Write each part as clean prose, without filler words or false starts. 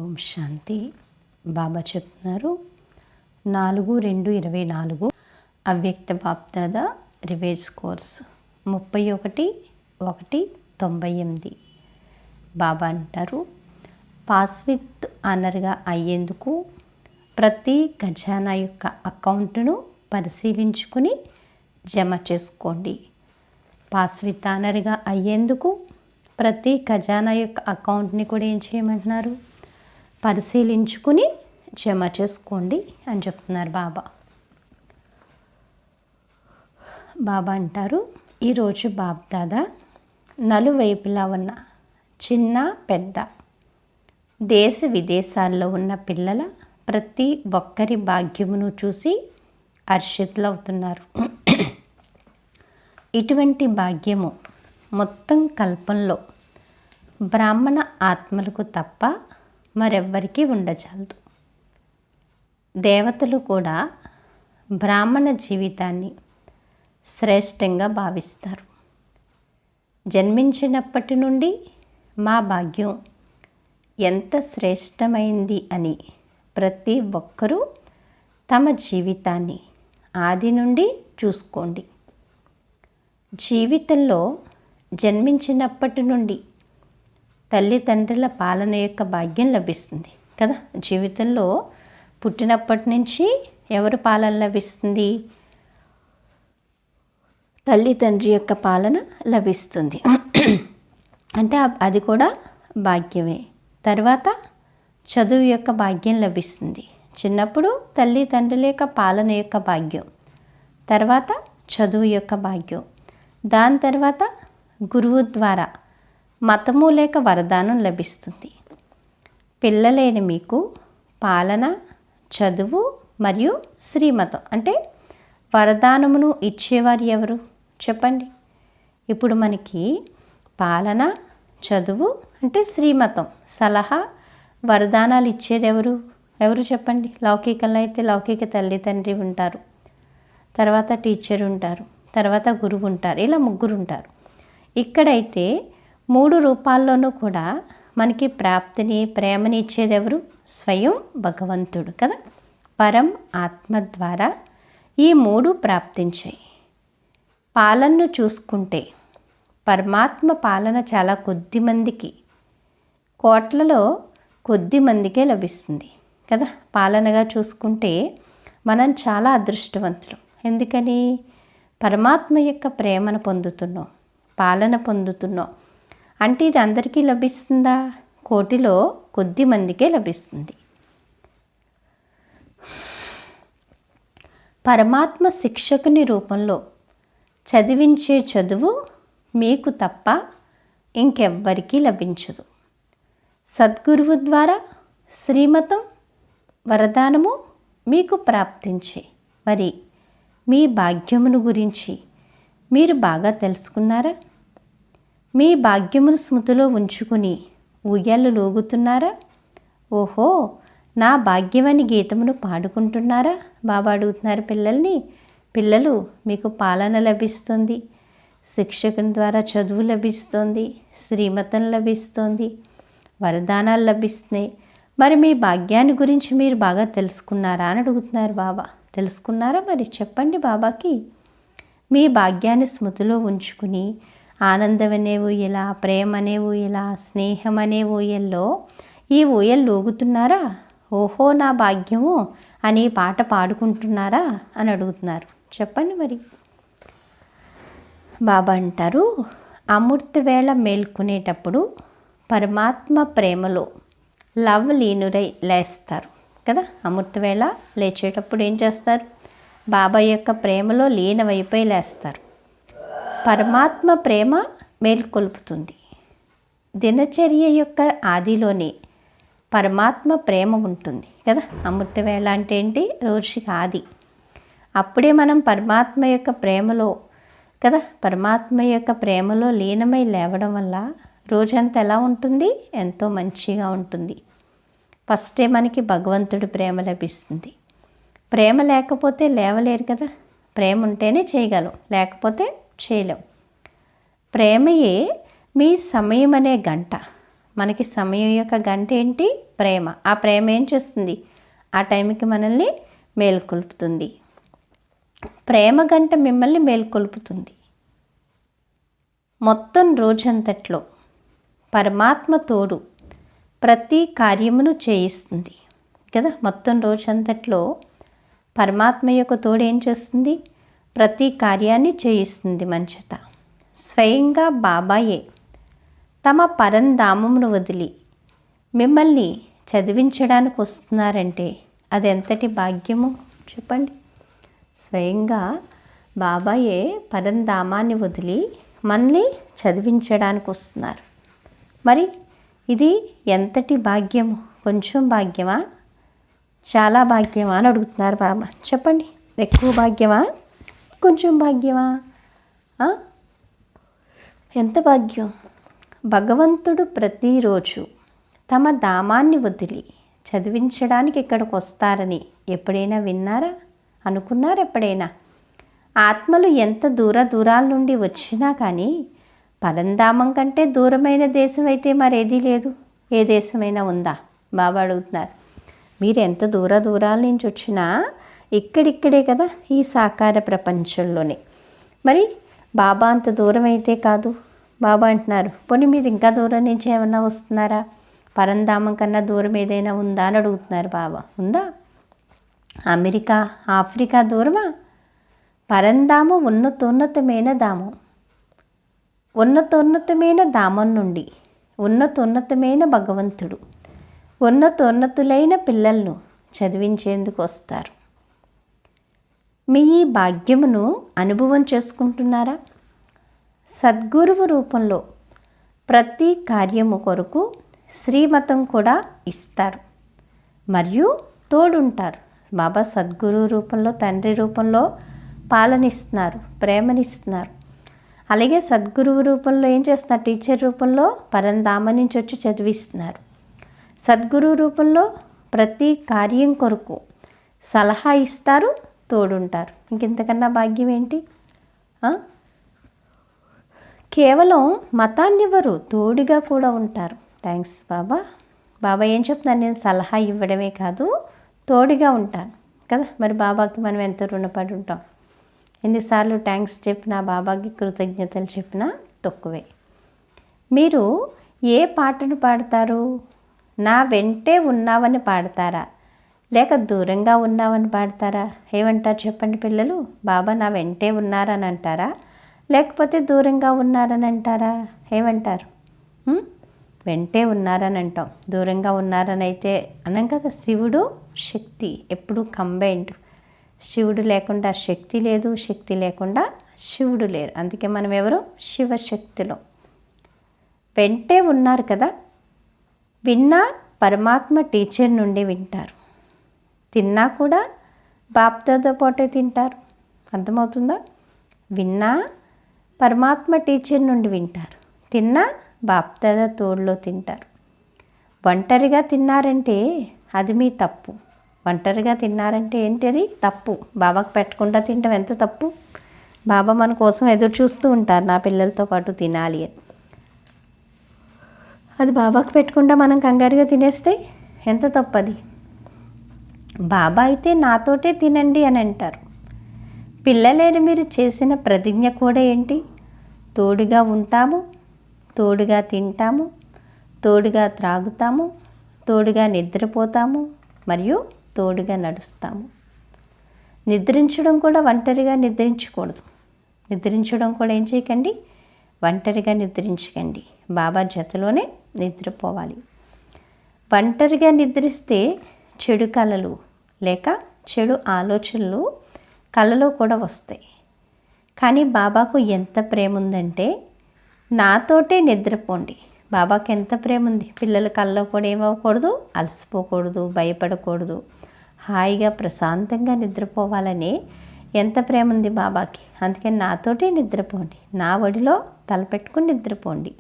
ఓం శాంతి. బాబా చెప్తున్నారు 4/2/24 అవ్యక్త బాప్దాద రివేజ్ కోర్స్ 31/1/98. బాబా అంటారు, పాస్ విత్ ఆనర్గా అయ్యేందుకు ప్రతి ఖజానా యొక్క అకౌంట్ను పరిశీలించుకుని జమ చేసుకోండి. పాస్ విత్ ఆనర్గా అయ్యేందుకు ప్రతి ఖజానా యొక్క అకౌంట్ని కూడా ఏం చేయమంటున్నారు? పరిశీలించుకుని జమ చేసుకోండి అని చెప్తున్నారు బాబా. బాబా అంటారు, ఈరోజు బాప్దాదా నలువైపులా ఉన్న చిన్న పెద్ద దేశ విదేశాల్లో ఉన్న పిల్లల ప్రతి ఒక్కరి భాగ్యమును చూసి హర్షితులవుతున్నారు. ఇటువంటి భాగ్యము మొత్తం కల్పంలో బ్రాహ్మణ ఆత్మలకు తప్ప మరెవ్వరికీ ఉండజాలదు. దేవతలు కూడా బ్రాహ్మణ జీవితాన్ని శ్రేష్టంగా భావిస్తారు. జన్మించినప్పటి నుండి మా భాగ్యం ఎంత శ్రేష్టమైంది అని ప్రతి ఒక్కరూ తమ జీవితాన్ని ఆది నుండి చూసుకోండి. జీవితంలో జన్మించినప్పటి నుండి తల్లిదండ్రుల పాలన యొక్క భాగ్యం లభిస్తుంది కదా. జీవితంలో పుట్టినప్పటి నుంచి ఎవరు పాలన లభిస్తుంది? తల్లిదండ్రి యొక్క పాలన లభిస్తుంది. అంటే అది కూడా భాగ్యమే. తర్వాత చదువు యొక్క భాగ్యం లభిస్తుంది. చిన్నప్పుడు తల్లిదండ్రుల యొక్క పాలన యొక్క భాగ్యం, తర్వాత చదువు యొక్క భాగ్యం, దాని తర్వాత గురువు ద్వారా మతము లేక వరదానం లభిస్తుంది. పిల్లలేని మీకు పాలన, చదువు మరియు శ్రీమతం అంటే వరదానమును ఇచ్చేవారు ఎవరు చెప్పండి? ఇప్పుడు మనకి పాలన, చదువు అంటే శ్రీమతం, సలహా, వరదానాలు ఇచ్చేది ఎవరు చెప్పండి? లౌకికంలో అయితే లౌకిక తల్లిదండ్రి ఉంటారు, తర్వాత టీచర్ ఉంటారు, తర్వాత గురువు ఉంటారు, ఇలా ముగ్గురు ఉంటారు. ఇక్కడైతే 3 రూపాల్లోనూ కూడా మనకి ప్రాప్తిని, ప్రేమని ఇచ్చేది ఎవరు? స్వయం భగవంతుడు కదా. పరం ఆత్మ ద్వారా ఈ 3 ప్రాప్తించాయి. పాలనను చూసుకుంటే పరమాత్మ పాలన చాలా కొద్ది మందికి, కోట్లలో కొద్ది మందికే లభిస్తుంది కదా. పాలనగా చూసుకుంటే మనం చాలా అదృష్టవంతులు. ఎందుకని? పరమాత్మ యొక్క ప్రేమను పొందుతున్నాం, పాలన పొందుతున్నాం. అంటే ఇది అందరికీ లభిస్తుందా? కోటిలో కొద్ది మందికే లభిస్తుంది. పరమాత్మ శిక్షకుని రూపంలో చదివించే చదువు మీకు తప్ప ఇంకెవ్వరికీ లభించదు. సద్గురువు ద్వారా శ్రీమతం, వరదానము మీకు ప్రాప్తించే మరి మీ భాగ్యమును గురించి మీరు బాగా తెలుసుకున్నారా? మీ భాగ్యమును స్మృతిలో ఉంచుకుని ఉయ్యాలు లోగుతున్నారా? ఓహో, నా భాగ్యమని గీతమును పాడుకుంటున్నారా? బాబా అడుగుతున్నారు పిల్లల్ని. పిల్లలు, మీకు పాలన లభిస్తుంది, శిక్షకుని ద్వారా చదువు లభిస్తుంది, శ్రీమతం లభిస్తుంది, వరదానాలు లభిస్తున్నాయి. మరి మీ భాగ్యాన్ని గురించి మీరు బాగా తెలుసుకున్నారా అని అడుగుతున్నారు బాబా. తెలుసుకున్నారా? మరి చెప్పండి బాబాకి. మీ భాగ్యాన్ని స్మృతిలో ఉంచుకుని ఆనందం అనే ఊయల, ప్రేమ అనే ఊయల, స్నేహం అనే ఊయల్లో ఈ ఊయలు లోగుతున్నారా? ఓహో, నా భాగ్యము అని పాట పాడుకుంటున్నారా అని అడుగుతున్నారు. చెప్పండి మరి. బాబా అంటారు, అమృత వేళ మేల్కొనేటప్పుడు పరమాత్మ ప్రేమలో లవ్ లీనురై లేస్తారు కదా. అమృత వేళ లేచేటప్పుడు ఏం చేస్తారు? బాబా యొక్క ప్రేమలో లీనమైపోయి లేస్తారు. పరమాత్మ ప్రేమ మేల్కొల్పుతుంది. దినచర్య యొక్క ఆదిలోనే పరమాత్మ ప్రేమ ఉంటుంది కదా. అమృత వేళ అంటే ఏంటి? రోజుకి ఆది. అప్పుడే మనం పరమాత్మ యొక్క ప్రేమలో కదా, పరమాత్మ యొక్క ప్రేమలో లీనమై లేవడం వల్ల రోజంతా ఎలా ఉంటుంది? ఎంతో మంచిగా ఉంటుంది. ఫస్టే మనకి భగవంతుడి ప్రేమ లభిస్తుంది. ప్రేమ లేకపోతే లేవలేరు కదా. ప్రేమ ఉంటేనే చేయగలం, లేకపోతే చేయలేం. ప్రేమయే మీ సమయం అనే గంట. మనకి సమయం యొక్క గంట ఏంటి? ప్రేమ. ఆ ప్రేమ ఏం చేస్తుంది? ఆ టైంకి మనల్ని మేల్కొల్పుతుంది. ప్రేమ గంట మిమ్మల్ని మేల్కొల్పుతుంది. మొత్తం రోజంతట్లో పరమాత్మ తోడు ప్రతి కార్యమును చేయిస్తుంది కదా. మొత్తం రోజంతట్లో పరమాత్మ యొక్క తోడు ఏం చేస్తుంది? ప్రతి కార్యాన్ని చేయిస్తుంది మంచిత. స్వయంగా బాబాయే తమ పరంధామమును వదిలి మిమ్మల్ని చదివించడానికి వస్తున్నారంటే అది ఎంతటి భాగ్యము చెప్పండి. స్వయంగా బాబాయే పరంధామాన్ని వదిలి మనల్ని చదివించడానికి వస్తున్నారు. మరి ఇది ఎంతటి భాగ్యము? కొంచెం భాగ్యమా, చాలా భాగ్యమా అని అడుగుతున్నారు బాబా. చెప్పండి, ఎక్కువ భాగ్యమా, కొంచెం భాగ్యమా? ఎంత భాగ్యం! భగవంతుడు ప్రతిరోజు తమ ధామాన్ని వదిలి చదివించడానికి ఇక్కడికి వస్తారని ఎప్పుడైనా విన్నారా? అనుకున్నారా ఎప్పుడైనా? ఆత్మలు ఎంత దూరాల నుండి వచ్చినా కానీ పరంధామం కంటే దూరమైన దేశం అయితే మరేదీ లేదు. ఏ దేశమైనా ఉందా? బాబా అడుగుతున్నారు. మీరు ఎంత దూరాల నుంచి వచ్చినా ఇక్కడిక్కడే కదా, ఈ సాకార ప్రపంచంలోనే. మరి బాబా అంత దూరం అయితే కాదు. బాబా అంటున్నారు, పోనీ మీరు ఇంకా దూరం నుంచి ఏమన్నా వస్తున్నారా? పరంధామం కన్నా దూరం ఏదైనా ఉందా అని అడుగుతున్నారు బాబా. ఉందా? అమెరికా, ఆఫ్రికా దూరమా? పరంధామం ఉన్నతోన్నతమైన ధామం. ఉన్నతోన్నతమైన ధామం నుండి ఉన్నతోన్నతమైన భగవంతుడు ఉన్నతోన్నతులైన పిల్లలను చదివించేందుకు వస్తారు. మీ ఈ భాగ్యమును అనుభవం చేసుకుంటున్నారా? సద్గురువు రూపంలో ప్రతి కార్యము కొరకు శ్రీమతం కూడా ఇస్తారు మరియు తోడుంటారు. బాబా సద్గురు రూపంలో, తండ్రి రూపంలో పాలనిస్తున్నారు, ప్రేమనిస్తున్నారు. అలాగే సద్గురువు రూపంలో ఏం చేస్తున్నారు? టీచర్ రూపంలో పరంధామ నుంచి వచ్చి చదివిస్తున్నారు. సద్గురు రూపంలో ప్రతి కార్యం కొరకు సలహా ఇస్తారు, తోడుంటారు. ఇంకెంతకన్నా భాగ్యం ఏంటి? కేవలం మతాన్నివ్వరు, తోడుగా కూడా ఉంటారు. థ్యాంక్స్ బాబా. బాబా ఏం చెప్తున్నారు? నేను సలహా ఇవ్వడమే కాదు, తోడుగా ఉంటాను కదా. మరి బాబాకి మనం ఎంత రుణపడి ఉంటాం. ఎన్నిసార్లు థ్యాంక్స్ చెప్పినా, బాబాకి కృతజ్ఞతలు చెప్పినా తక్కువే. మీరు ఏ పాటను పాడతారు? నా వెంటే ఉన్నావని పాడతారా, లేక దూరంగా ఉన్నావని పాడతారా? ఏమంటారు చెప్పండి పిల్లలు? బాబా నా వెంటే ఉన్నారని అంటారా, లేకపోతే దూరంగా ఉన్నారని అంటారా? ఏమంటారు? వెంటే ఉన్నారని అంటాం. దూరంగా ఉన్నారని అయితే అనం కదా. శివుడు శక్తి ఎప్పుడు కంబైన్డ్. శివుడు లేకుండా శక్తి లేదు, శక్తి లేకుండా శివుడు లేరు. అందుకే మనం ఎవరు? శివశక్తిలో వెంటే ఉన్నారు కదా. విన్నా పరమాత్మ టీచర్ నుండి వింటారు, తిన్నా కూడా బాప్దాతో పాటే తింటారు. అర్థమవుతుందా? విన్నా పరమాత్మ టీచర్ నుండి వింటారు, తిన్నా బాప్దాద తోడులో తింటారు. ఒంటరిగా తిన్నారంటే అది మీ తప్పు. ఒంటరిగా తిన్నారంటే ఏంటి? అది తప్పు. బాబాకు పెట్టకుండా తినడం ఎంత తప్పు. బాబా మన కోసం ఎదురు చూస్తూ ఉంటారు, నా పిల్లలతో పాటు తినాలి అని. అది బాబాకు పెట్టకుండా మనం కంగారుగా తినేస్తే ఎంత తప్పు అది. బాబా అయితే నాతోటే తినండి అని అంటారు. పిల్లలేని మీరు చేసిన ప్రతిజ్ఞ కూడా ఏంటి? తోడుగా ఉంటాము, తోడుగా తింటాము, తోడుగా త్రాగుతాము, తోడుగా నిద్రపోతాము మరియు తోడుగా నడుస్తాము. నిద్రించడం కూడా ఒంటరిగా నిద్రించకూడదు. నిద్రించడం కూడా ఏం చేయకండి? ఒంటరిగా నిద్రించకండి. బాబా జతలోనే నిద్రపోవాలి. ఒంటరిగా నిద్రిస్తే చెడు కలలు లేక చెడు ఆలోచనలు కలలో కూడా వస్తాయి. కానీ బాబాకు ఎంత ప్రేమ ఉందంటే నాతోటే నిద్రపోండి. బాబాకి ఎంత ప్రేమ ఉంది. పిల్లల కళ్ళలో కూడా ఏమవ్వకూడదు, అలసిపోకూడదు, భయపడకూడదు, హాయిగా ప్రశాంతంగా నిద్రపోవాలని ఎంత ప్రేమ ఉంది బాబాకి. అందుకని నాతోటే నిద్రపోండి, నా ఒడిలో తలపెట్టుకుని నిద్రపోండి,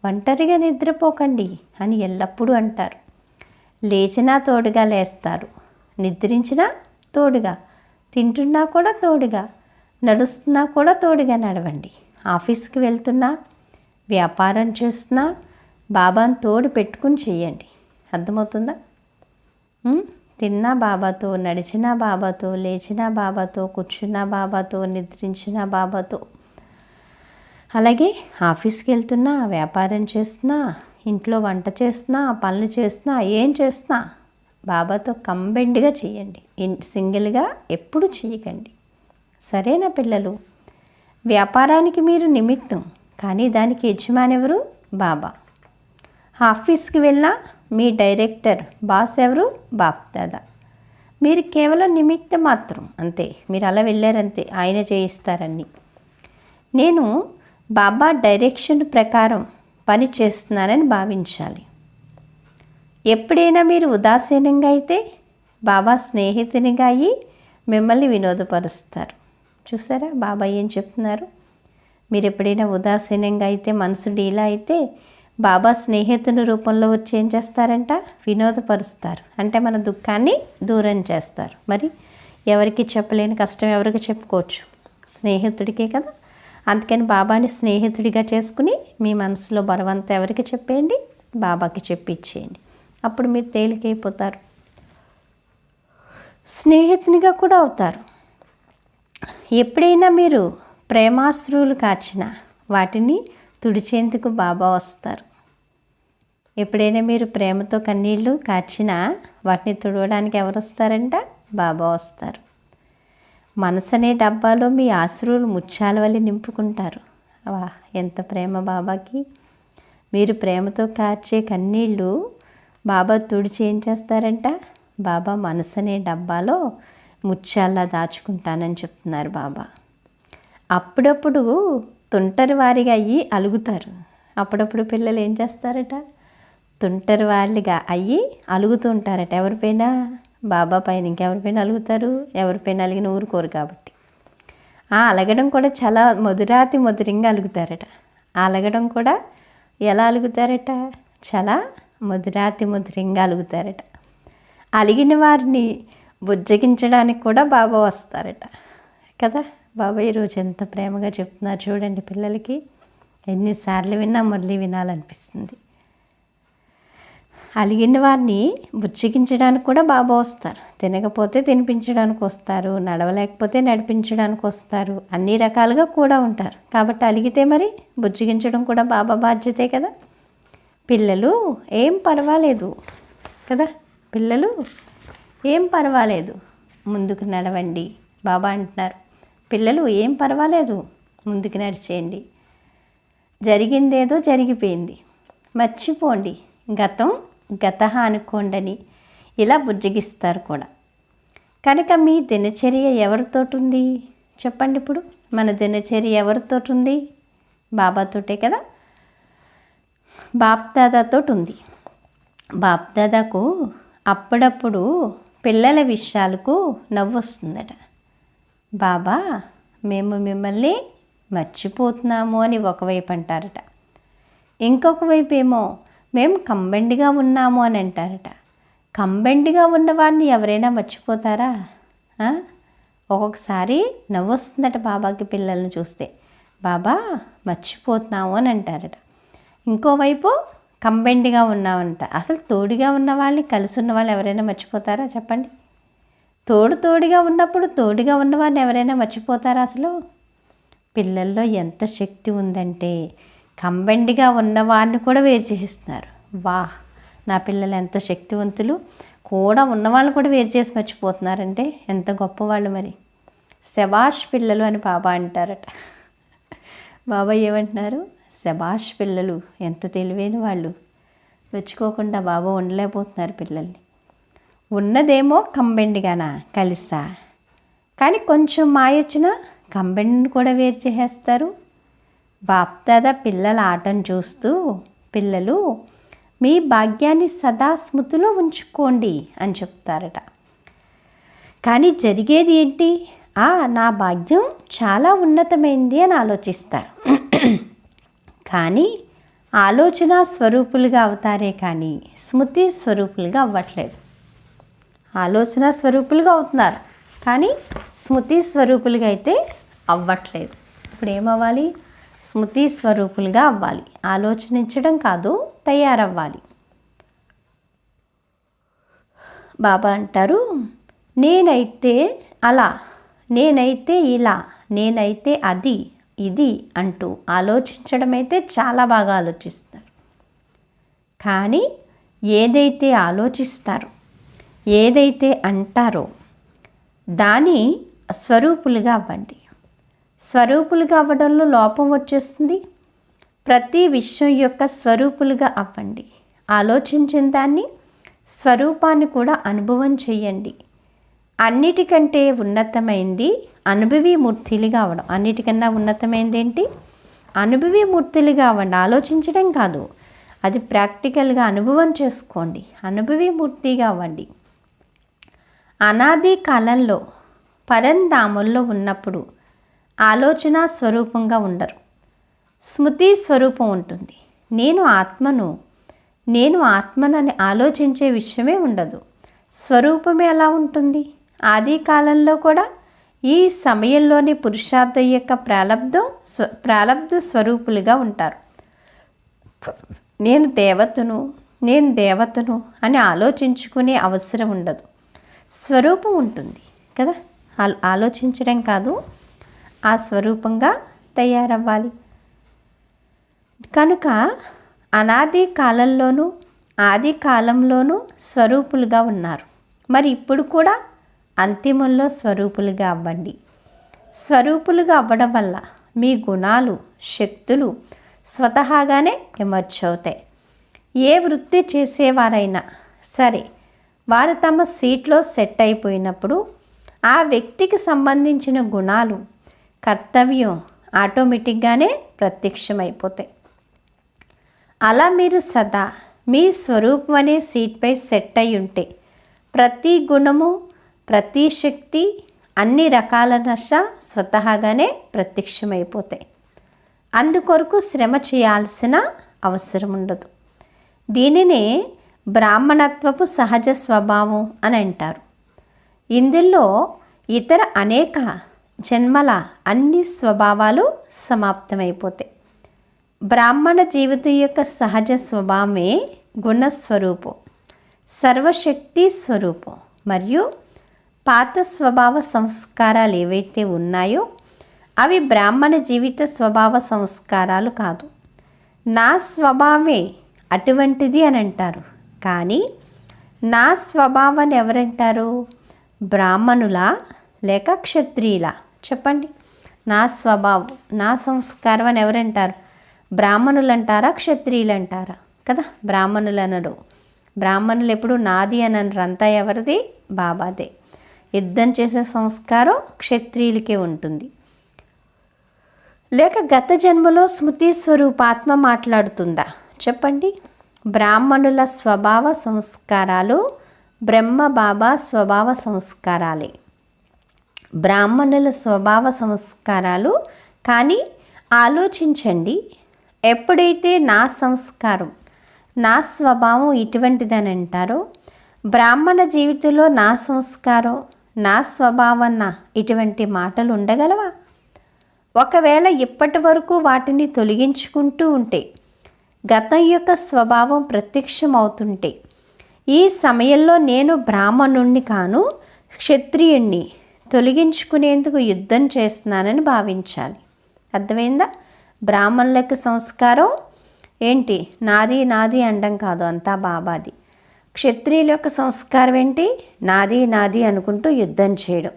ఒంటరిగా నిద్రపోకండి అని ఎల్లప్పుడూ అంటారు. లేచినా తోడుగా లేస్తారు, నిద్రించినా తోడుగా, తింటున్నా కూడా తోడుగా, నడుస్తున్నా కూడా తోడుగా నడవండి. ఆఫీస్కి వెళ్తున్నా, వ్యాపారం చేస్తున్నా, బాబాను తోడు పెట్టుకుని చెయ్యండి. అర్థమవుతుందా? తిన్నా బాబాతో, నడిచినా బాబాతో, లేచినా బాబాతో, కూర్చున్నా బాబాతో, నిద్రించినా బాబాతో. అలాగే ఆఫీస్కి వెళ్తున్నా, వ్యాపారం చేస్తున్నా, ఇంట్లో వంట చేస్తున్నా, పనులు చేస్తున్నా, ఏం చేస్తున్నా బాబాతో కంబైన్డ్గా చేయండి. సింగిల్గా ఎప్పుడు చేయకండి. సరేనా పిల్లలు? వ్యాపారానికి మీరు నిమిత్తం, కానీ దానికి యజమాని ఎవరు? బాబా. ఆఫీస్కి వెళ్ళినా మీ డైరెక్టర్, బాస్ ఎవరు? బాప్ దాదా. మీరు కేవలం నిమిత్తం మాత్రం, అంతే. మీరు అలా వెళ్ళారంతే, ఆయన చేయిస్తారని. నేను బాబా డైరెక్షన్ ప్రకారం పని చేస్తున్నానని భావించాలి. ఎప్పుడైనా మీరు ఉదాసీనంగా అయితే బాబా స్నేహితునిగా అయ్యి మిమ్మల్ని వినోదపరుస్తారు. చూసారా బాబా ఏం చెప్తున్నారు? మీరు ఎప్పుడైనా ఉదాసీనంగా అయితే, మనసు డీలా అయితే బాబా స్నేహితుని రూపంలో వచ్చి ఏం చేస్తారంట? వినోదపరుస్తారు. అంటే మన దుఃఖాన్ని దూరం చేస్తారు. మరి ఎవరికి చెప్పలేని కష్టం ఎవరికి చెప్పుకోవచ్చు? స్నేహితుడికే కదా. అందుకని బాబాని స్నేహితుడిగా చేసుకుని మీ మనసులో బరువంతా ఎవరికి చెప్పేయండి? బాబాకి చెప్పిచ్చేయండి. అప్పుడు మీరు తేలికైపోతారు, స్నేహితునిగా కూడా అవుతారు. ఎప్పుడైనా మీరు ప్రేమాశ్రువులు కార్చినా వాటిని తుడిచేందుకు బాబా వస్తారు. ఎప్పుడైనా మీరు ప్రేమతో కన్నీళ్ళు కార్చినా వాటిని తుడవడానికి ఎవరు వస్తారంట? బాబా వస్తారు. మనసు అనే డబ్బాలో మీ ఆశ్రువులు ముత్యాల వల్ల నింపుకుంటారు. వా, ఎంత ప్రేమ బాబాకి! మీరు ప్రేమతో కార్చే కన్నీళ్ళు బాబా తుడిచి ఏం చేస్తారంట? బాబా మనసు అనే డబ్బాలో ముత్యాల్లా దాచుకుంటానని చెప్తున్నారు బాబా. అప్పుడప్పుడు తుంటరి వారిగా అయ్యి అలుగుతారు. అప్పుడప్పుడు పిల్లలు ఏం చేస్తారట? తుంటరి వారిగా అయ్యి అలుగుతూ ఉంటారట. ఎవరిపైనా? బాబా పైన. ఇంకెవరిపైన అలుగుతారు? ఎవరిపైన అలిగిన ఊరుకోరు కాబట్టి. అలగడం కూడా చాలా మధురంగా అలుగుతారట. అలగడం కూడా ఎలా అలుగుతారట? చాలా మధురంగా అలుగుతారట. అలిగిన వారిని బుజ్జగించడానికి కూడా బాబా వస్తారట కదా. బాబా ఈరోజు ఎంత ప్రేమగా చెప్తున్నారు చూడండి పిల్లలకి. ఎన్నిసార్లు విన్నా మళ్ళీ వినాలనిపిస్తుంది. అలిగిన వారిని బుజ్జగించడానికి కూడా బాబా వస్తారు. తినకపోతే తినిపించడానికి వస్తారు, నడవలేకపోతే నడిపించడానికి వస్తారు, అన్ని రకాలుగా కూడా ఉంటారు. కాబట్టి అలిగితే మరి బుజ్జగించడం కూడా బాబా బాధ్యతే కదా. పిల్లలు ఏం పర్వాలేదు కదా. పిల్లలు ఏం పర్వాలేదు, ముందుకు నడవండి బాబా అంటున్నారు. పిల్లలు ఏం పర్వాలేదు, ముందుకు నడిచేయండి. జరిగిందేదో జరిగిపోయింది, మర్చిపోండి, గతం గతహ అనుకోండని ఇలా బుజ్జగిస్తారు కూడా. కనుక మీ దినచర్య ఎవరితోటి ఉంది చెప్పండి? ఇప్పుడు మన దినచర్య ఎవరితోటి ఉంది? బాబాతోటే కదా. బాప్దాదాతో ఉంది. బాప్దాదాకు అప్పుడప్పుడు పిల్లల విషయాలకు నవ్వు వస్తుందట. బాబా మేము మిమ్మల్ని మర్చిపోతున్నాము అని ఒకవైపు అంటారట. ఇంకొక వైపు ఏమో మేము కంబైన్డ్గా ఉన్నాము అని అంటారట. కంబైన్డ్గా ఉన్నవాడిని ఎవరైనా మర్చిపోతారా? ఒక్కొక్కసారి నవ్వు వస్తుందట బాబాకి పిల్లల్ని చూస్తే. బాబా మర్చిపోతున్నాము అని అంటారట. ఇంకోవైపు కంబైన్డ్గా ఉన్నామంట. అసలు తోడుగా ఉన్న వాళ్ళని, కలిసి ఉన్న వాళ్ళు ఎవరైనా మర్చిపోతారా చెప్పండి? తోడుగా ఉన్నప్పుడు తోడుగా ఉన్నవాడిని ఎవరైనా మర్చిపోతారా? అసలు పిల్లల్లో ఎంత శక్తి ఉందంటే కంబైన్డ్గా ఉన్నవాడిని కూడా వేరు చేస్తున్నారు. వాహ్, నా పిల్లలు ఎంత శక్తివంతులు! కూడా ఉన్నవాళ్ళు కూడా వేరు చేసి మర్చిపోతున్నారంటే ఎంత గొప్పవాళ్ళు మరి. శబాష్ పిల్లలు అని బాబా అంటారట. బాబా ఏమంటున్నారు? శబాష్ పిల్లలు, ఎంత తెలివైన వాళ్ళు. మెచ్చుకోకుండా బాబా ఉండలేకపోతున్నారు పిల్లల్ని. ఉన్నదేమో కంబైన్డ్గానా, కలిసా, కానీ కొంచెం మాయొచ్చిన కంబైండ్ కూడా వేరు చేసేస్తారు. బాప్దాదా పిల్లల ఆటను చూస్తూ, పిల్లలు మీ భాగ్యాన్ని సదా స్మృతిలో ఉంచుకోండి అని చెప్తారట. కానీ జరిగేది ఏంటి? నా భాగ్యం చాలా ఉన్నతమైంది అని ఆలోచిస్తారు. కానీ ఆలోచన స్వరూపులుగా అవుతారే కానీ స్మృతి స్వరూపులుగా అవ్వట్లేదు. ఆలోచన స్వరూపులుగా అవుతున్నారు కానీ స్మృతి స్వరూపులుగా అయితే అవ్వట్లేదు. ఇప్పుడు ఏమవ్వాలి? స్మృతి స్వరూపులుగా అవ్వాలి. ఆలోచించడం కాదు, తయారవ్వాలి. బాబా అంటారు, నేనైతే అలా, నేనైతే ఇలా, నేనైతే అది, ఇది అంటూ ఆలోచించడం అయితే చాలా బాగా ఆలోచిస్తారు. కానీ ఏదైతే ఆలోచిస్తారో, ఏదైతే అంటారో దాని స్వరూపులుగా అవ్వండి. స్వరూపులుగా అవ్వడంలో లోపం వచ్చేస్తుంది. ప్రతి విషయం యొక్క స్వరూపులుగా అవ్వండి. ఆలోచించిన దాన్ని, స్వరూపాన్ని కూడా అనుభవం చెయ్యండి. అన్నిటికంటే ఉన్నతమైంది అనుభవీ మూర్తిలుగా అవ్వడం. అన్నిటికన్నా ఉన్నతమైంది ఏంటి? అనుభవీ మూర్తిలుగా అవ్వండి. ఆలోచించడం కాదు, అది ప్రాక్టికల్గా అనుభవం చేసుకోండి. అనుభవీ మూర్తిగా అవ్వండి. అనాది కాలంలో పరంధాముల్లో ఉన్నప్పుడు ఆలోచన స్వరూపంగా ఉండరు, స్మృతి స్వరూపం ఉంటుంది. నేను ఆత్మనని ఆలోచించే విషయమే ఉండదు. స్వరూపమే ఎలా ఉంటుంది? ఆది కాలంలో కూడా ఈ సమయంలోని పురుషార్థం యొక్క ప్రాలబ్ధ స్వరూపులుగా ఉంటారు. నేను దేవతను అని ఆలోచించుకునే అవసరం ఉండదు. స్వరూపం ఉంటుంది కదా. ఆలోచించడం కాదు, ఆ స్వరూపంగా తయారవ్వాలి. కనుక అనాది కాలంలోనూ ఆది కాలంలోనూ స్వరూపులుగా ఉన్నారు. మరి ఇప్పుడు కూడా అంతిమంలో స్వరూపులుగా అవ్వండి. స్వరూపులుగా అవ్వడం వల్ల మీ గుణాలు, శక్తులు స్వతహాగానే ఎమర్జ్ అవుతాయి. ఏ వృత్తి చేసేవారైనా సరే, వారు తమ సీట్లో సెట్ అయిపోయినప్పుడు ఆ వ్యక్తికి సంబంధించిన గుణాలు, కర్తవ్యం ఆటోమేటిక్గానే ప్రత్యక్షమైపోతాయి. అలా మీరు సదా మీ స్వరూపం అనే సీట్పై సెట్ అయి ఉంటే ప్రతి గుణము, ప్రతి శక్తి, అన్ని రకాల నశ స్వతహాగానే ప్రత్యక్షమైపోతాయి. అందుకొరకు శ్రమ చేయాల్సిన అవసరం ఉండదు. దీనినే బ్రాహ్మణత్వపు సహజ స్వభావం అని అంటారు. ఇందులో ఇతర అనేక జన్మల అన్ని స్వభావాలు సమాప్తమైపోతాయి. బ్రాహ్మణ జీవితం యొక్క సహజ స్వభావమే గుణస్వరూపం, సర్వశక్తి స్వరూపం. మరియు పాత స్వభావ సంస్కారాలు ఏవైతే ఉన్నాయో అవి బ్రాహ్మణ జీవిత స్వభావ సంస్కారాలు కాదు. నా స్వభావమే అటువంటిది అని అంటారు. కానీ నా స్వభావాన్ని ఎవరంటారు? బ్రాహ్మణులా లేక క్షత్రియులా? చెప్పండి. నా స్వభావం, నా సంస్కారం అని ఎవరంటారు? బ్రాహ్మణులు అంటారా, క్షత్రియులు అంటారా? కదా, బ్రాహ్మణులు అనరు. బ్రాహ్మణులు ఎప్పుడు నాది అని అనరు. అంతా ఎవరిది? బాబాదే. యుద్ధం చేసే సంస్కారం క్షత్రియులకే ఉంటుంది. లేక గత జన్మలో స్మృతి స్వరూపాత్మ మాట్లాడుతుందా? చెప్పండి. బ్రాహ్మణుల స్వభావ సంస్కారాలు బ్రహ్మ బాబా స్వభావ సంస్కారాలే. బ్రాహ్మణుల స్వభావ సంస్కారాలు. కానీ ఆలోచించండి, ఎప్పుడైతే నా సంస్కారం, నా స్వభావం ఇటువంటిదని అంటారో, బ్రాహ్మణ జీవితంలో నా సంస్కారం, నా స్వభావన్న ఇటువంటి మాటలు ఉండగలవా? ఒకవేళ ఇప్పటి వరకు వాటిని తొలగించుకుంటూ ఉంటే, గతం యొక్క స్వభావం ప్రత్యక్షమవుతుంటే, ఈ సమయంలో నేను బ్రాహ్మణుణ్ణి కాను, క్షత్రియుణ్ణి తొలగించుకునేందుకు యుద్ధం చేస్తున్నానని భావించాలి. అర్థమైందా? బ్రాహ్మణులకు సంస్కారం ఏంటి? నాది నాది అనడం కాదు, అంతా బాబాది. క్షత్రియుల యొక్క సంస్కారం ఏంటి? నాది నాది అనుకుంటూ యుద్ధం చేయడం.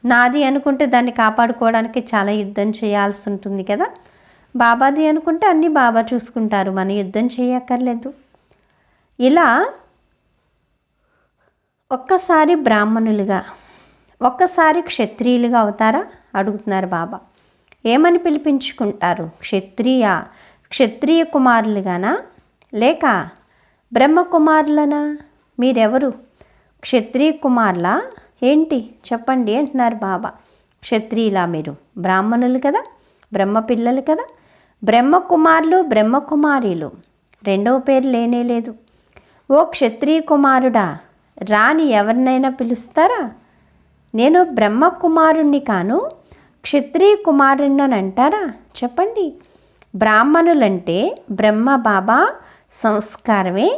నాది అనుకుంటే దాన్ని కాపాడుకోవడానికి చాలా యుద్ధం చేయాల్సి ఉంటుంది కదా. బాబాది అనుకుంటే అన్నీ బాబా చూసుకుంటారు, మన యుద్ధం చేయక్కర్లేదు. ఇలా ఒక్కసారి బ్రాహ్మణులుగా, ఒక్కసారి క్షత్రియులుగా అవుతారా అడుగుతున్నారు బాబా. ఏమని పిలిపించుకుంటారు? క్షత్రియ కుమారులుగానా లేక బ్రహ్మకుమారులనా? మీరెవరు? క్షత్రియ కుమారులా ఏంటి చెప్పండి అంటున్నారు బాబా. క్షత్రియులా? మీరు బ్రాహ్మణులు కదా, బ్రహ్మ పిల్లలు కదా. బ్రహ్మకుమారులు, బ్రహ్మకుమారీలు, రెండవ పేరు లేనేలేదు. ఓ క్షత్రియ కుమారుడా, రాని ఎవరినైనా పిలుస్తారా? నేను బ్రహ్మకుమారుణ్ణి కాను, క్షత్రియ కుమారుణ్ణి అని అంటారా? చెప్పండి. బ్రాహ్మణులంటే బ్రహ్మ బాబా సంస్కారమే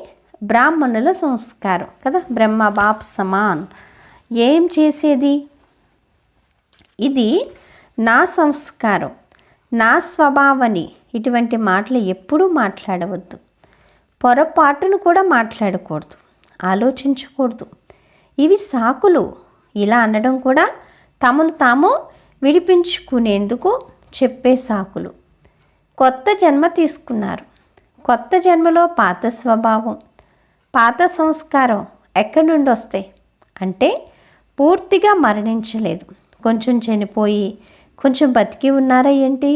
బ్రాహ్మణుల సంస్కారం కదా. బ్రహ్మ బాప్ సమాన్. ఏం చేసేది? ఇది నా సంస్కారం, నా స్వభావని. ఇటువంటి మాటలు ఎప్పుడూ మాట్లాడవద్దు. పొరపాటును కూడా మాట్లాడకూడదు, ఆలోచించకూడదు. ఇవి సాకులు. ఇలా అనడం కూడా తమను తాము విడిపించుకునేందుకు చెప్పే సాకులు. కొత్త జన్మ తీసుకున్నారు. కొత్త జన్మలో పాత స్వభావం, పాత సంస్కారం ఎక్కడి నుండి వస్తాయి అంటే పూర్తిగా మరణించలేదు, కొంచెం చనిపోయి కొంచెం బతికి ఉన్నారా ఏంటి?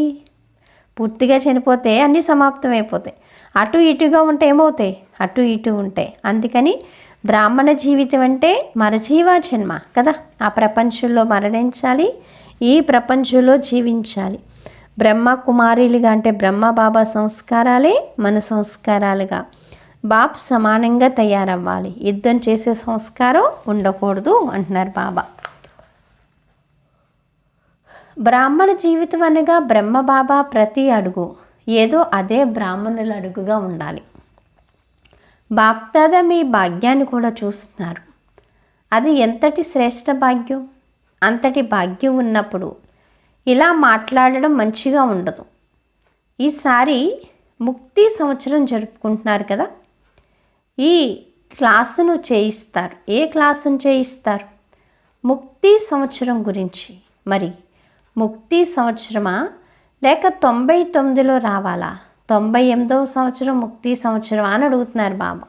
పూర్తిగా చనిపోతే అన్నీ సమాప్తమైపోతాయి. అటు ఇటుగా ఉంటే ఏమవుతాయి? అటు ఇటు ఉంటాయి. అందుకని బ్రాహ్మణ జీవితం అంటే మరజీవ జన్మ కదా. ఆ ప్రపంచంలో మరణించాలి, ఈ ప్రపంచంలో జీవించాలి. బ్రహ్మ కుమారులుగా అంటే బ్రహ్మ బాబా సంస్కారాలే మన సంస్కారాలుగా బాప్ సమానంగా తయారవ్వాలి. యుద్ధం చేసే సంస్కారం ఉండకూడదు అంటున్నారు బాబా. బ్రాహ్మణ జీవితం అనగా బ్రహ్మ బాబా ప్రతి అడుగు ఏదో అదే బ్రాహ్మణుల అడుగుగా ఉండాలి. బాప్దాదా మీ భాగ్యాన్ని కూడా చూస్తున్నారు. అది ఎంతటి శ్రేష్ఠ భాగ్యం. అంతటి భాగ్యం ఉన్నప్పుడు ఇలా మాట్లాడడం మంచిగా ఉండదు. ఈసారి ముక్తి సంవత్సరం జరుపుకుంటున్నారు కదా. ఈ క్లాసును చేయిస్తారు. ఏ క్లాసును చేయిస్తారు? ముక్తి సంవత్సరం గురించి. మరి ముక్తి సంవత్సరమా లేక 99లో రావాలా? 98వ సంవత్సరం ముక్తి సంవత్సరం అని అడుగుతున్నారు బాబా.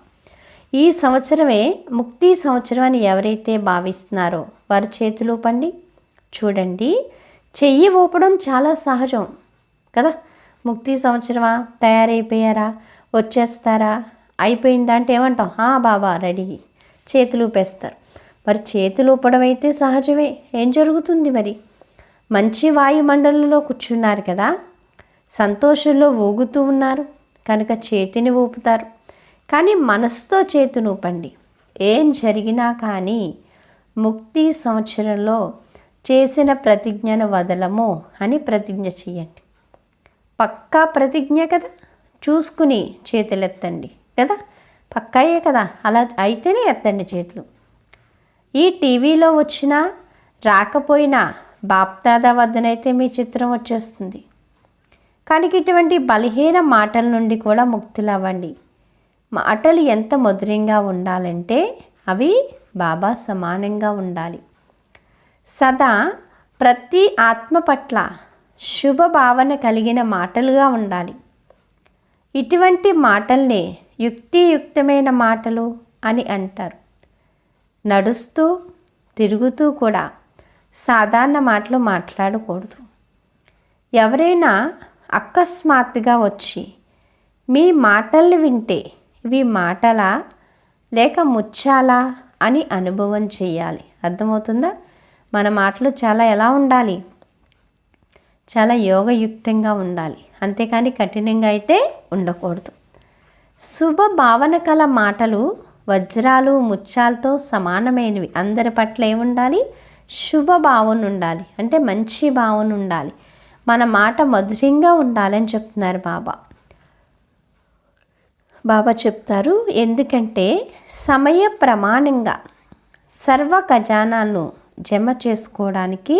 ఈ సంవత్సరమే ముక్తి సంవత్సరం అని ఎవరైతే భావిస్తున్నారో వారి చేతులు పండి చూడండి. చెయ్యి ఊపడం చాలా సహజం కదా. ముక్తి సంవత్సరమా, తయారైపోయారా, వచ్చేస్తారా, అయిపోయిందా అంటే ఏమంటాం? బాబా రెడీ, చేతులు ఊపేస్తారు. మరి చేతులు ఊపడం అయితే సహజమే. ఏం జరుగుతుంది మరి? మంచి వాయుమండలంలో కూర్చున్నారు కదా, సంతోషంలో ఊగుతూ ఉన్నారు కనుక చేతిని ఊపుతారు. కానీ మనసుతో చేతిని ఊపండి. ఏం జరిగినా కానీ ముక్తి సంవత్సరంలో చేసిన ప్రతిజ్ఞను వదలము అని ప్రతిజ్ఞ చేయండి. పక్కా ప్రతిజ్ఞ కదా. చూసుకుని చేతులెత్తండి కదా. పక్కాయే కదా. అలా అయితేనే ఎత్తండి చేతులు. ఈ టీవీలో వచ్చినా రాకపోయినా బాప్దాదా వద్దనైతే మీ చిత్రం వచ్చేస్తుంది. కానీ ఇటువంటి బలహీన మాటల నుండి కూడా ముక్తులవ్వండి. మాటలు ఎంత మధురంగా ఉండాలంటే అవి బాబా సమానంగా ఉండాలి. సదా ప్రతి ఆత్మ పట్ల శుభ భావన కలిగిన మాటలుగా ఉండాలి. ఇటువంటి మాటల్ని యుక్తియుక్తమైన మాటలు అని అంటారు. నడుస్తూ తిరుగుతూ కూడా సాధారణ మాటలు మాట్లాడకూడదు. ఎవరైనా అకస్మాత్తుగా వచ్చి మీ మాటల్ని వింటే ఇవి మాటలా లేక ముచ్చాలా అని అనుభవం చేయాలి. అర్థమవుతుందా? మన మాటలు చాలా ఎలా ఉండాలి? చాలా యోగయుక్తంగా ఉండాలి. అంతేకాని కఠినంగా అయితే ఉండకూడదు. శుభ భావన కల మాటలు వజ్రాలు ముత్యాలతో సమానమైనవి. అందరి పట్ల ఏముండాలి? శుభ భావన ఉండాలి. అంటే మంచి భావన ఉండాలి. మన మాట మధురంగా ఉండాలని చెప్తున్నారు బాబా. బాబా చెప్తారు, ఎందుకంటే సమయ ప్రమాణంగా సర్వ ఖజానాలను జమ చేసుకోవడానికి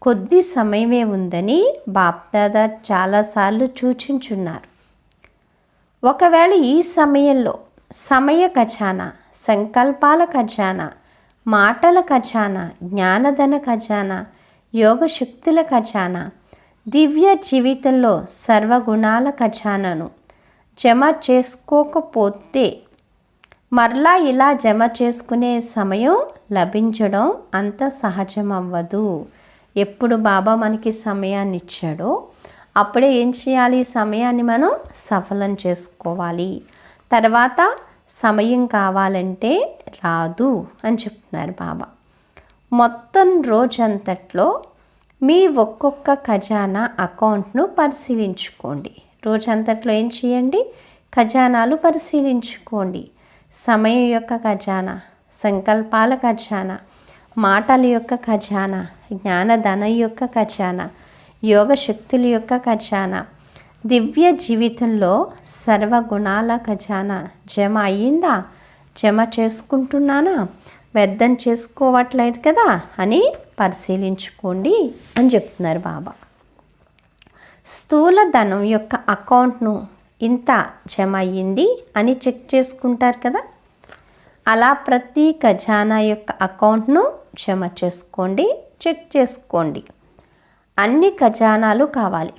కొద్ది సమయమే ఉందని బాప్దాదా చాలాసార్లు సూచించున్నారు. ఒకవేళ ఈ సమయంలో సమయ ఖజానా, సంకల్పాల ఖజానా, మాటల ఖజానా, జ్ఞానధన ఖజానా, యోగశక్తుల ఖజానా, దివ్య జీవితంలో సర్వగుణాల ఖజానాను జమ చేసుకోకపోతే మరలా ఇలా జమ చేసుకునే సమయం లభించడం అంత సహజం అవ్వదు. ఎప్పుడు బాబా మనకి సమయాన్ని ఇచ్చాడో అప్పుడే ఏం చేయాలి? సమయాన్ని మనం సఫలం చేసుకోవాలి. తర్వాత సమయం కావాలంటే రాదు అని చెప్తున్నారు బాబా. మొత్తం రోజంతట్లో మీ ఒక్కొక్క ఖజానా అకౌంట్ను పరిశీలించుకోండి. రోజంతట్లో ఏం చేయండి? ఖజానాలు పరిశీలించుకోండి. సమయం యొక్క ఖజానా, సంకల్పాల ఖజానా, మాటల యొక్క ఖజానా, జ్ఞానధనం యొక్క ఖజానా, యోగ శక్తుల యొక్క ఖజానా, దివ్య జీవితంలో సర్వగుణాల ఖజానా జమ అయ్యిందా, జమ చేసుకుంటున్నానా, వ్యర్థం చేసుకోవట్లేదు కదా అని పరిశీలించుకోండి అని చెప్తున్నారు బాబా. స్థూల ధనం యొక్క అకౌంట్ను ఇంత జమ అయ్యింది అని చెక్ చేసుకుంటారు కదా, అలా ప్రతి ఖజానా యొక్క అకౌంట్ను జమ చేసుకోండి, చెక్ చేసుకోండి. అన్ని ఖజానాలు కావాలి.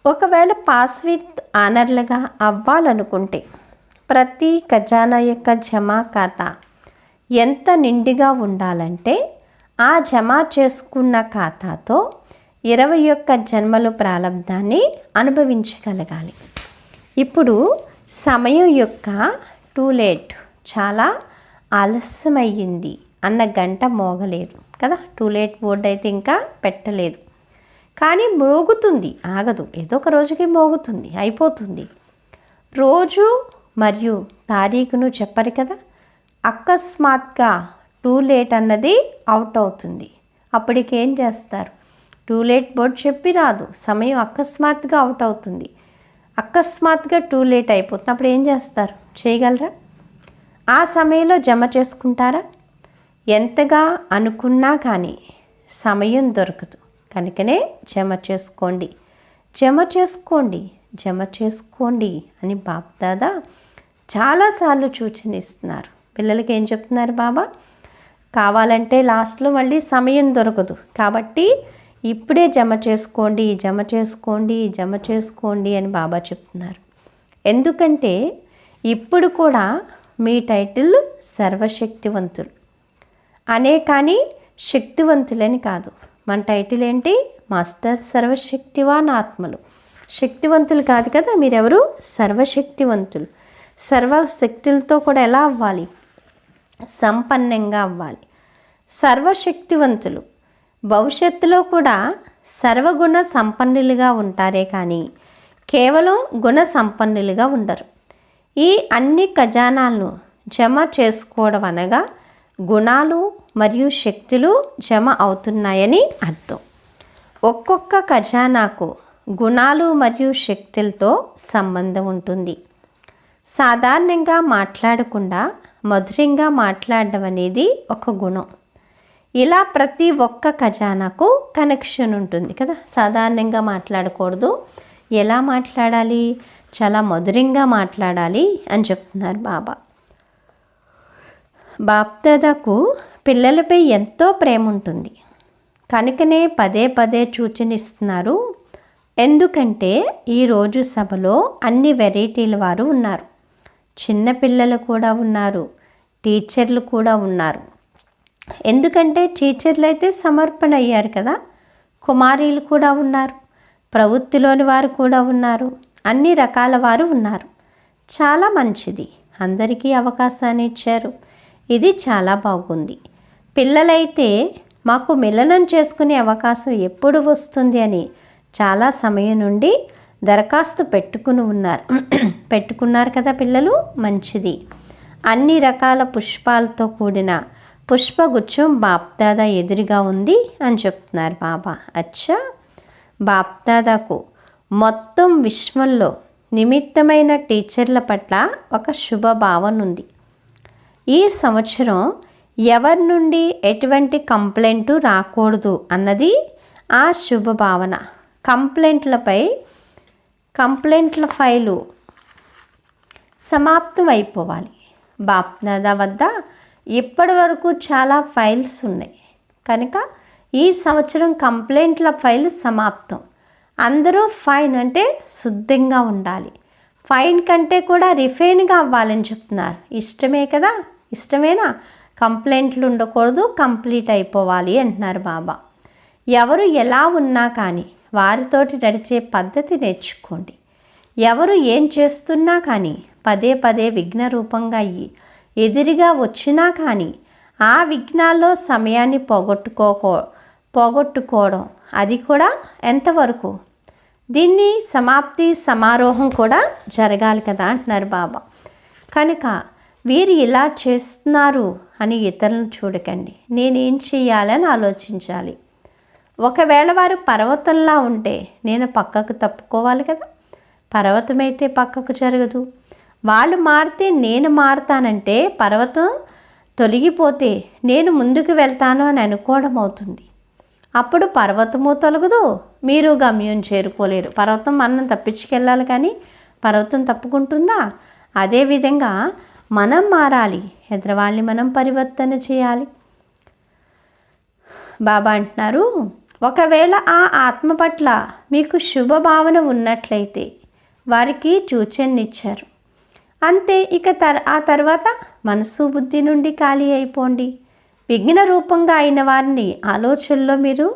ఒకవేళ పాస్ విత్ ఆనర్లుగా అవ్వాలనుకుంటే ప్రతి ఖజానా యొక్క జమా ఖాతా ఎంత నిండుగా ఉండాలంటే ఆ జమ చేసుకున్న ఖాతాతో 21 జన్మల ప్రారంధాన్ని అనుభవించగలగాలి. ఇప్పుడు సమయం యొక్క టూ లేట్, చాలా ఆలస్యమయ్యింది అన్న గంట మోగలేదు కదా, టూ లేట్ బోర్డు అయితే ఇంకా పెట్టలేదు, కానీ మోగుతుంది, ఆగదు, ఏదో ఒక రోజుకి మోగుతుంది, అయిపోతుంది. రోజు మరియు తారీఖును చెప్పరు కదా, అకస్మాత్గా టూ లేట్ అన్నది అవుట్ అవుతుంది. అప్పటికేం చేస్తారు? టూ లేట్ బోర్డు చెప్పి రాదు, సమయం అకస్మాత్తుగా అవుట్ అవుతుంది, అకస్మాత్తుగా టూ లేట్ అయిపోతుంది. అప్పుడు ఏం చేస్తారు? చేయగలరా? ఆ సమయంలో జమ చేసుకుంటారా? ఎంతగా అనుకున్నా కానీ సమయం దొరకదు. కనుకనే జమ చేసుకోండి, జమ చేసుకోండి, జమ చేసుకోండి అని బాప్దాదా చాలాసార్లు సూచనిస్తున్నారు. పిల్లలకి ఏం చెప్తున్నారు బాబా? కావాలంటే లాస్ట్లో మళ్ళీ సమయం దొరకదు, కాబట్టి ఇప్పుడే జమ చేసుకోండి, జమ చేసుకోండి, జమ చేసుకోండి అని బాబా చెప్తున్నారు. ఎందుకంటే ఇప్పుడు కూడా మీ టైటిల్ సర్వశక్తివంతులు అనే, కానీ శక్తివంతులని కాదు. మన టైటిల్ ఏంటి? మాస్టర్ సర్వశక్తివాన్ ఆత్మలు. శక్తివంతులు కాదు కదా, మీరెవరు? సర్వశక్తివంతులు. సర్వశక్తులతో కూడా ఎలా అవ్వాలి? సంపన్నంగా అవ్వాలి. సర్వశక్తివంతులు భవిష్యత్తులో కూడా సర్వగుణ సంపన్నులుగా ఉంటారే కానీ కేవలం గుణ సంపన్నులుగా ఉండరు. ఈ అన్ని ఖజానాలను జమ చేసుకోవడం అనగా గుణాలు మరియు శక్తులు జమ అవుతున్నాయని అర్థం. ఒక్కొక్క ఖజానాకు గుణాలు మరియు శక్తులతో సంబంధం ఉంటుంది. సాధారణంగా మాట్లాడకుండా మధురంగా మాట్లాడడం అనేది ఒక గుణం. ఇలా ప్రతి ఒక్క ఖజానాకు కనెక్షన్ ఉంటుంది కదా. సాధారణంగా మాట్లాడకూడదు, ఎలా మాట్లాడాలి? చాలా మధురంగా మాట్లాడాలి అని చెప్తున్నారు బాబా. బాప్దాదాకు పిల్లలపై ఎంతో ప్రేమ ఉంటుంది, కనుకనే పదే పదే సూచనిస్తున్నారు. ఎందుకంటే ఈరోజు సభలో అన్ని వెరైటీల వారు ఉన్నారు. చిన్నపిల్లలు కూడా ఉన్నారు, టీచర్లు కూడా ఉన్నారు. ఎందుకంటే టీచర్లు అయితే సమర్పణ అయ్యారు కదా, కుమారీలు కూడా ఉన్నారు, ప్రవృత్తిలోని వారు కూడా ఉన్నారు, అన్ని రకాల వారు ఉన్నారు. చాలా మంచిది, అందరికీ అవకాశాన్ని ఇచ్చారు, ఇది చాలా బాగుంది. పిల్లలైతే మాకు మిలనం చేసుకునే అవకాశం ఎప్పుడు వస్తుంది అని చాలా సమయం నుండి దరఖాస్తు పెట్టుకున్నారు కదా పిల్లలు, మంచిది. అన్ని రకాల పుష్పాలతో కూడిన పుష్పగుచ్చం బాప్దాదా ఎదురుగా ఉంది అని చెప్తున్నారు బాబా. అచ్చా, బాప్దాదాకు మొత్తం విశ్వంలో నిమిత్తమైన టీచర్ల పట్ల ఒక శుభభావన ఉంది. ఈ సంవత్సరం ఎవరి నుండి ఎటువంటి కంప్లైంట్ రాకూడదు అన్నది ఆ శుభభావన. కంప్లైంట్ల ఫైలు సమాప్తం అయిపోవాలి. బాప్దాదా వద్ద ఇప్పటి వరకు చాలా ఫైల్స్ ఉన్నాయి కనుక ఈ సంవత్సరం కంప్లైంట్ల ఫైల్ సమాప్తం. అందరూ ఫైన్ అంటే శుద్ధంగా ఉండాలి, ఫైన్ కంటే కూడా రిఫైన్గా అవ్వాలని చెప్తున్నారు. ఇష్టమే కదా, ఇష్టమేనా? కంప్లైంట్లు ఉండకూడదు, కంప్లీట్ అయిపోవాలి అంటున్నారు బాబా. ఎవరు ఎలా ఉన్నా కానీ వారితోటి నడిచే పద్ధతి నేర్చుకోండి. ఎవరు ఏం చేస్తున్నా కానీ పదే పదే విఘ్న రూపంగా అయ్యి ఎదురుగా వచ్చినా కానీ ఆ విఘ్నాల్లో సమయాన్ని పోగొట్టుకోవడం అది కూడా ఎంతవరకు? దీన్ని సమాప్తి సమారోహం కూడా జరగాలి కదా అంటున్నారు బాబా. కనుక వీరు ఇలా చేస్తున్నారు అని ఇతరులను చూడకండి. నేనేం చేయాలని ఆలోచించాలి. ఒకవేళ వారు పర్వతంలా ఉంటే నేను పక్కకు తప్పుకోవాలి కదా. పర్వతమైతే పక్కకు జరగదు. వాళ్ళు మారితే నేను మారుతానంటే పర్వతం తొలగిపోతే నేను ముందుకు వెళ్తాను అని అనుకోవడం అవుతుంది. అప్పుడు పర్వతము తొలగదు, మీరు గమ్యం చేరుకోలేరు. పర్వతం మనం తప్పించుకెళ్ళాలి కానీ పర్వతం తప్పుకుంటుందా? అదేవిధంగా మనం మారాలి, ఎదురవాళ్ళని మనం పరివర్తన చేయాలి. బాబా అంటున్నారు, ఒకవేళ ఆ ఆత్మ పట్ల మీకు శుభభావన ఉన్నట్లయితే వారికి సూచననిచ్చారు. అంతే, ఇక ఆ తర్వాత మనసు బుద్ధి నుండి ఖాళీ అయిపోండి. విఘ్న రూపంగా అయిన వారిని ఆలోచనలో మీరు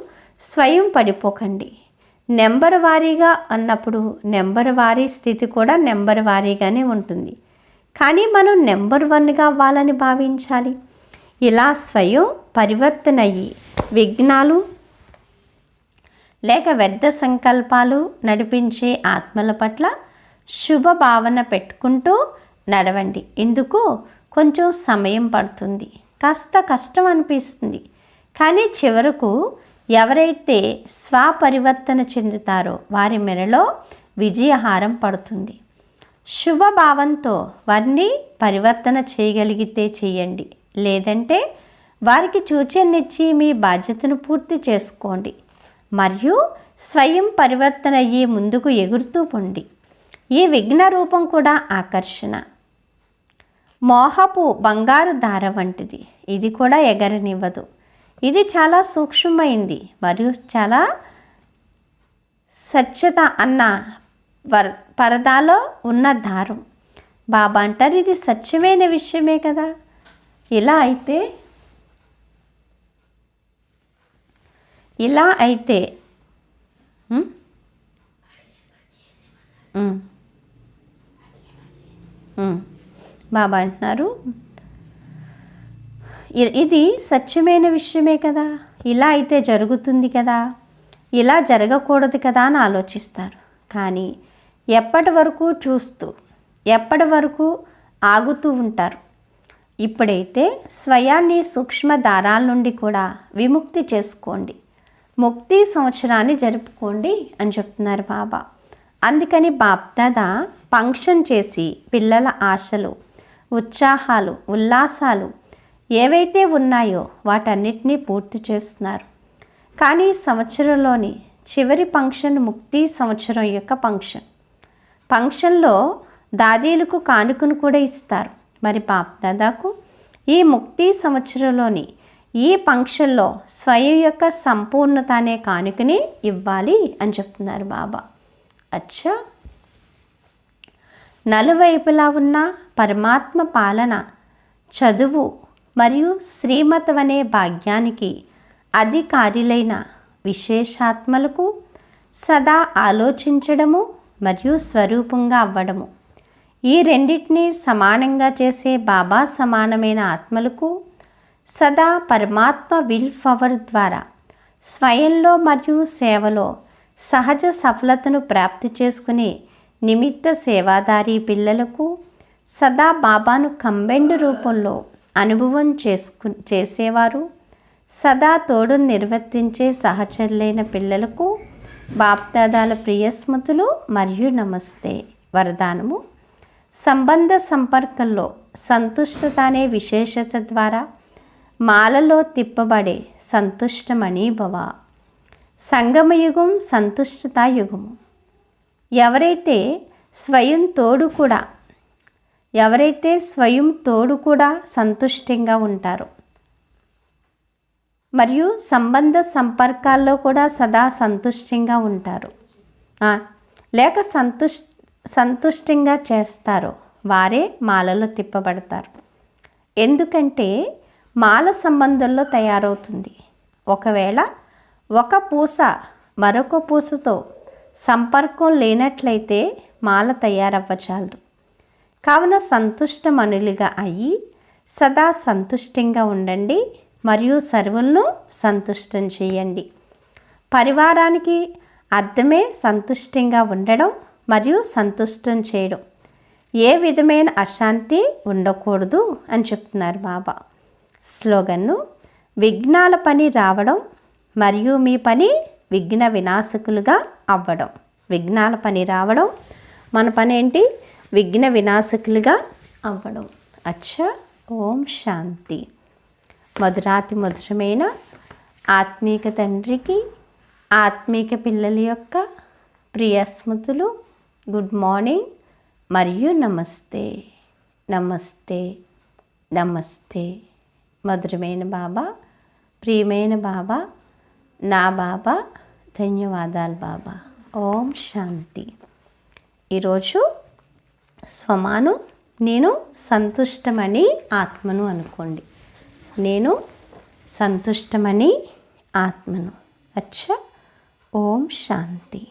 స్వయం పడిపోకండి. నెంబర్ వారీగా అన్నప్పుడు నెంబర్ వారీ స్థితి కూడా నెంబర్ వారీగానే ఉంటుంది. కానీ మనం నెంబర్ 1గా అవ్వాలని భావించాలి. ఇలా స్వయం పరివర్తన అయ్యి విఘ్నాలు లేక వ్యర్థ సంకల్పాలు నడిపించే ఆత్మల పట్ల శుభ భావన పెట్టుకుంటూ నడవండి. ఇందుకు కొంచెం సమయం పడుతుంది, కాస్త కష్టం అనిపిస్తుంది. కానీ చివరకు ఎవరైతే స్వపరివర్తన చెందుతారో వారి మెడలో విజయహారం పడుతుంది. శుభభావంతో వారిని పరివర్తన చేయగలిగితే చేయండి, లేదంటే వారికి సూచననిచ్చి మీ బాధ్యతను పూర్తి చేసుకోండి. మరియు స్వయం పరివర్తన అయ్యి ముందుకు ఎగురుతూ పొండి. ఈ విఘ్న రూపం కూడా ఆకర్షణ, మోహపు బంగారు దార వంటిది. ఇది కూడా ఎగరనివ్వదు. ఇది చాలా సూక్ష్మమైంది మరియు చాలా స్వచ్ఛత అన్న పరదాలో ఉన్న దారం. బాబా అంటారు, ఇది సత్యమైన విషయమే కదా. ఇలా అయితే బాబా అంటున్నారు, ఇది సత్యమైన విషయమే కదా, ఇలా అయితే జరుగుతుంది కదా, ఇలా జరగకూడదు కదా అని ఆలోచిస్తారు. కానీ ఎప్పటి వరకు చూస్తూ ఎప్పటి వరకు ఆగుతూ ఉంటారు. ఇప్పుడైతే స్వయాన్ని సూక్ష్మ దారాల నుండి కూడా విముక్తి చేసుకోండి, ముక్తి సంవత్సరాన్ని జరుపుకోండి అని చెప్తున్నారు బాబా. అందుకని బాప్దాదా ఫంక్షన్ చేసి పిల్లల ఆశలు, ఉత్సాహాలు, ఉల్లాసాలు ఏవైతే ఉన్నాయో వాటన్నిటినీ పూర్తి చేస్తున్నారు. కానీ సంవత్సరంలోని చివరి ఫంక్షన్ ముక్తి సంవత్సరం యొక్క ఫంక్షన్లో దాదీలకు కానుకను కూడా ఇస్తారు. మరి బాప్దాదాకు ఈ ముక్తి సంవత్సరంలోని ఈ ఫంక్షన్లో స్వయం యొక్క సంపూర్ణత అనే కానుకని ఇవ్వాలి అని చెప్తున్నారు బాబా. అచ్చా, నలువైపులా ఉన్న పరమాత్మ పాలన, చదువు మరియు శ్రీమతం అనే భాగ్యానికి అధికారులైన విశేషాత్మలకు సదా ఆలోచించడము మరియు స్వరూపంగా అవ్వడము, ఈ రెండింటినీ సమానంగా చేసే బాబా సమానమైన ఆత్మలకు సదా పరమాత్మ విల్ పవర్ ద్వారా స్వయంలో మరియు సేవలో సహజ సఫలతను ప్రాప్తి చేసుకునే నిమిత్త సేవాదారీ పిల్లలకు సదా బాబాను కంబైన్డ్ రూపంలో అనుభవం చేసేవారు, సదా తోడు నిర్వర్తించే సహచరులైన పిల్లలకు బాప్దాదాల ప్రియస్మృతులు మరియు నమస్తే. వరదానము: సంబంధ సంపర్కంలో సంతుష్టత అనే విశేషత ద్వారా మాలలో తిప్పబడే సంతుష్టమణి భవ. సంగమయుగం సంతుష్టతా యుగము. ఎవరైతే స్వయం తోడు కూడా సంతుష్టంగా ఉంటారో మరియు సంబంధ సంపర్కాల్లో కూడా సదా సంతుష్టంగా ఉంటారు, లేక సంతుష్టంగా చేస్తారో వారే మాలలో తిప్పబడతారు. ఎందుకంటే మాల సంబంధంలో తయారవుతుంది. ఒకవేళ ఒక పూస మరొక పూసతో సంపర్కం లేనట్లయితే మాల తయారవ్వచాలదు. కావున సంతుష్టమనులుగా అయ్యి సదా సంతుష్టంగా ఉండండి మరియు సర్వులను సంతుష్టం చేయండి. పరివారానికి అర్థమే సంతుష్టంగా ఉండడం మరియు సంతుష్టం చేయడం. ఏ విధమైన అశాంతి ఉండకూడదు అని చెప్తున్నారు బాబా. స్లోగన్ను: విఘ్నాల పని రావడం మరియు మీ పని విఘ్న వినాశకులుగా అవ్వడం. విఘ్నాల పని రావడం, మన పని ఏంటి? విఘ్న వినాశకులుగా అవ్వడం. అచ్చా, ఓం శాంతి. మధురాతి మధురమైన ఆత్మీక తండ్రికి ఆత్మీక పిల్లల యొక్క ప్రియ స్మృతులు. గుడ్ మార్నింగ్ మరియు నమస్తే. నమస్తే, నమస్తే. మధురమైన బాబా, ప్రియమైన బాబా, నా బాబా, ధన్యవాదాలు బాబా. ఓం శాంతి. ఈరోజు స్వమాను నేను సంతుష్టమని ఆత్మను అనుకోండి. నేను సంతుష్టమని ఆత్మను. అచ్చా, ఓం శాంతి.